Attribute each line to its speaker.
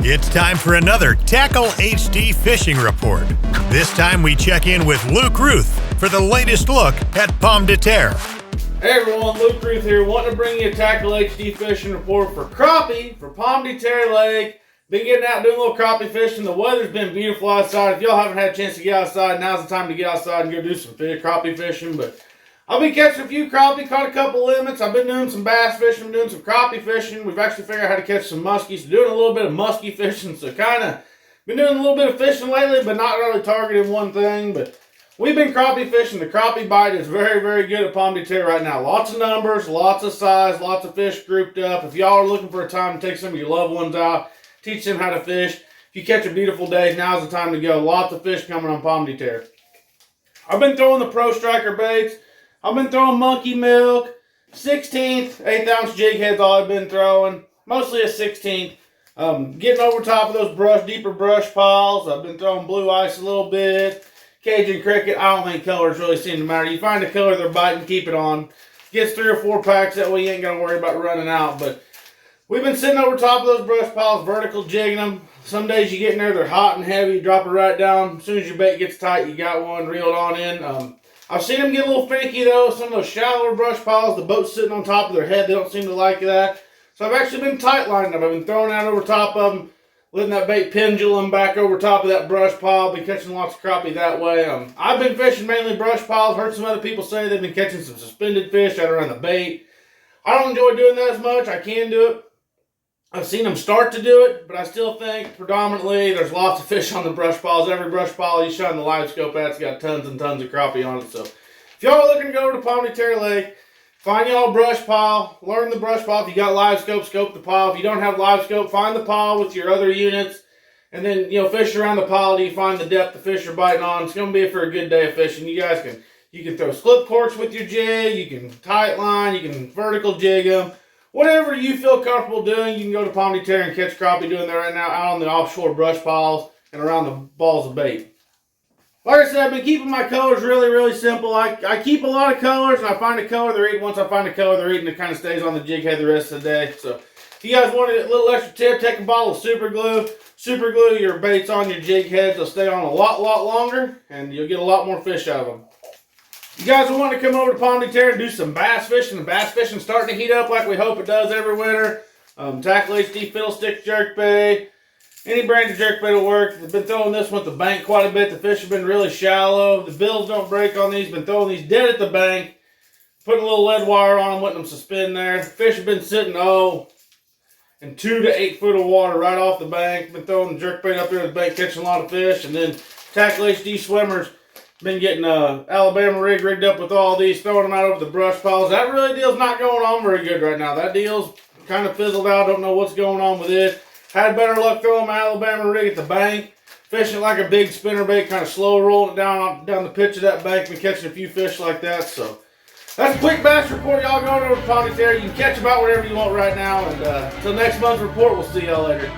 Speaker 1: It's time for another Tackle HD Fishing Report. This time we check in with Luke Routh for the latest look at Pomme de Terre.
Speaker 2: Hey everyone, Luke Routh here, wanting to bring you a Tackle HD Fishing Report for crappie for Pomme de Terre Lake. Been getting out doing a little crappie fishing. The weather's been beautiful outside. If y'all haven't had a chance to get outside, now's the time to get outside and go do some crappie fishing. But I've been catching a few crappie, caught a couple limits. I've been doing some bass fishing, doing some crappie fishing. We've actually figured out how to catch some muskies. So doing a little bit of muskie fishing. So kind of been doing a little bit of fishing lately, but not really targeting one thing. But we've been crappie fishing. The crappie bite is very, very good at Pomme de Terre right now. Lots of numbers, lots of size, lots of fish grouped up. If y'all are looking for a time to take some of your loved ones out, teach them how to fish. If you catch a beautiful day, now's the time to go. Lots of fish coming on Pomme de Terre. I've been throwing the Pro Striker baits. I've been throwing monkey milk, 16th, 1/8 ounce jig heads all I've been throwing. Mostly a 16th. Getting over top of those deeper brush piles. I've been throwing blue ice a little bit. Cajun cricket. I don't think colors really seem to matter. You find a color they're biting, keep it on. Gets 3 or 4 packs, that way you ain't going to worry about running out. But we've been sitting over top of those brush piles, vertical jigging them. Some days you get in there, they're hot and heavy, you drop it right down. As soon as your bait gets tight, you got one, reel it on in. I've seen them get a little finicky though. Some of those shallower brush piles, the boat's sitting on top of their head, they don't seem to like that. So I've actually been tight lining them. I've been throwing out over top of them, letting that bait pendulum back over top of that brush pile, been catching lots of crappie that way. I've been fishing mainly brush piles. Heard some other people say they've been catching some suspended fish out around the bait. I don't enjoy doing that as much. I can do it. I've seen them start to do it, but I still think predominantly there's lots of fish on the brush piles. Every brush pile you shine the live scope at, it's got tons and tons of crappie on it. So if y'all are looking to go over to Pomme de Terre Lake, find y'all a brush pile, learn the brush pile. If you got live scope, scope the pile. If you don't have live scope, find the pile with your other units, and then fish around the pile till you find the depth the fish are biting on. It's going to be for a good day of fishing. You guys can throw slip corks with your jig, you can tight line, you can vertical jig them. Whatever you feel comfortable doing, you can go to Pomme de Terre and catch crappie doing that right now out on the offshore brush piles and around the balls of bait. Like I said, I've been keeping my colors really, really simple. I keep a lot of colors, and I find a color they're eating. Once I find a color they're eating, it kind of stays on the jig head the rest of the day. So if you guys wanted a little extra tip, take a bottle of super glue. Super glue your baits on your jig heads. They'll stay on a lot longer, and you'll get a lot more fish out of them. You guys will want to come over to Pomme de Terre and do some bass fishing. The bass fishing starting to heat up like we hope it does every winter. Tackle HD Fiddlestick jerkbait. Any brand of jerkbait will work. I've been throwing this one at the bank quite a bit. The fish have been really shallow. The bills don't break on these. Been throwing these dead at the bank. Putting a little lead wire on them, letting them suspend there. Fish have been sitting, in 2 to 8 foot of water right off the bank. Been throwing the jerkbait up there at the bank, catching a lot of fish. And then Tackle HD swimmers. Been getting Alabama rig rigged up with all these, throwing them out over the brush piles. That really deal's not going on very good right now. That deal's kind of fizzled out. Don't know what's going on with it. Had better luck throwing my Alabama rig at the bank. Fishing like a big spinnerbait, kind of slow rolling it down the pitch of that bank. Been catching a few fish like that. So that's a quick bass report. Y'all going over to Pomme de Terre. You can catch about whatever you want right now. And until next month's report, we'll see y'all later.